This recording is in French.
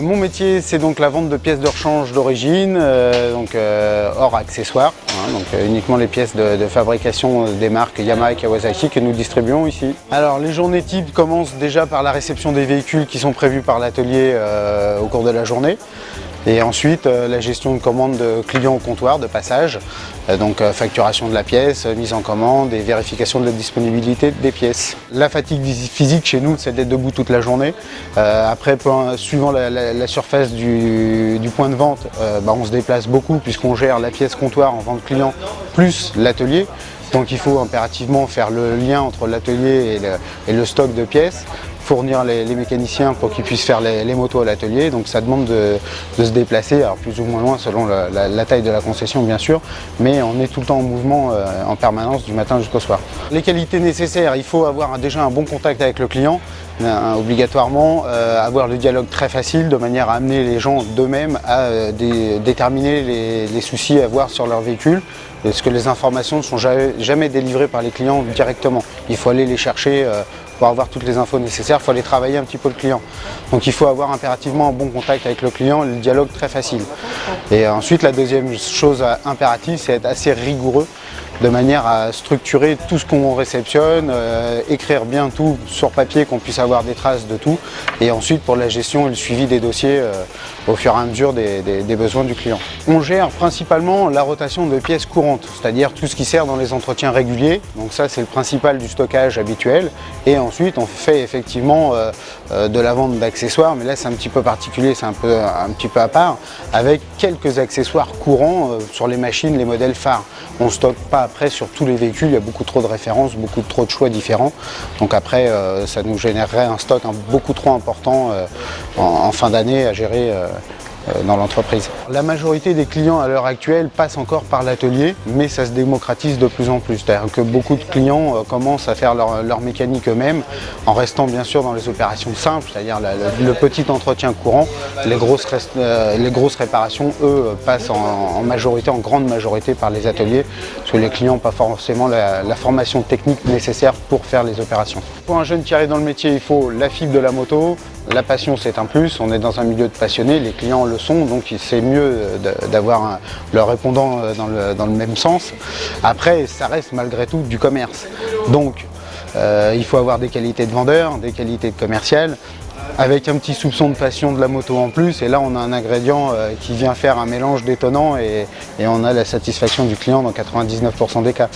Mon métier, c'est donc la vente de pièces de rechange d'origine, hors accessoires, hein, uniquement les pièces de fabrication des marques Yamaha et Kawasaki que nous distribuons ici. Alors les journées types commencent déjà par la réception des véhicules qui sont prévus par l'atelier au cours de la journée. Et ensuite, la gestion de commandes de clients au comptoir, de passage, facturation de la pièce, mise en commande et vérification de la disponibilité des pièces. La fatigue physique chez nous, c'est d'être debout toute la journée. Après, suivant la surface du point de vente, on se déplace beaucoup puisqu'on gère la pièce comptoir en vente client plus l'atelier. Donc il faut impérativement faire le lien entre l'atelier et le stock de pièces, fournir les mécaniciens pour qu'ils puissent faire les motos à l'atelier. Donc ça demande de se déplacer, alors plus ou moins loin selon la taille de la concession bien sûr, mais on est tout le temps en mouvement en permanence du matin jusqu'au soir. Les qualités nécessaires, il faut avoir déjà un bon contact avec le client, obligatoirement avoir le dialogue très facile de manière à amener les gens d'eux-mêmes à déterminer les soucis à avoir sur leur véhicule, parce que les informations ne sont jamais délivrées par les clients directement. Il faut aller les chercher pour avoir toutes les infos nécessaires, il faut aller travailler un petit peu le client. Donc il faut avoir impérativement un bon contact avec le client, le dialogue très facile. Et ensuite la deuxième chose impérative, c'est être assez rigoureux de manière à structurer tout ce qu'on réceptionne, écrire bien tout sur papier, qu'on puisse avoir des traces de tout, et ensuite pour la gestion et le suivi des dossiers au fur et à mesure des besoins du client. On gère principalement la rotation de pièces courantes, c'est-à-dire tout ce qui sert dans les entretiens réguliers, donc ça c'est le principal du stockage habituel, et ensuite on fait effectivement de la vente d'accessoires, mais là c'est un petit peu particulier, c'est un petit peu à part, avec quelques accessoires courants sur les machines, les modèles phares. On ne stocke pas après sur tous les véhicules, il y a beaucoup trop de références, trop de choix différents. Donc après, ça nous générerait un stock beaucoup trop important en fin d'année à gérer dans l'entreprise. La majorité des clients à l'heure actuelle passent encore par l'atelier, mais ça se démocratise de plus en plus. C'est-à-dire que beaucoup de clients commencent à faire leur mécanique eux-mêmes, en restant bien sûr dans les opérations simples, c'est-à-dire le petit entretien courant. Les grosses réparations, eux, passent en grande majorité par les ateliers, parce que les clients n'ont pas forcément la formation technique nécessaire pour faire les opérations. Pour un jeune qui arrive dans le métier, il faut la fibre de la moto. La passion, c'est un plus, on est dans un milieu de passionnés, les clients le sont, donc c'est mieux d'avoir leur répondant dans le même sens. Après, ça reste malgré tout du commerce. Donc, il faut avoir des qualités de vendeur, des qualités de commercial, avec un petit soupçon de passion de la moto en plus, et là on a un ingrédient qui vient faire un mélange détonnant et on a la satisfaction du client dans 99% des cas.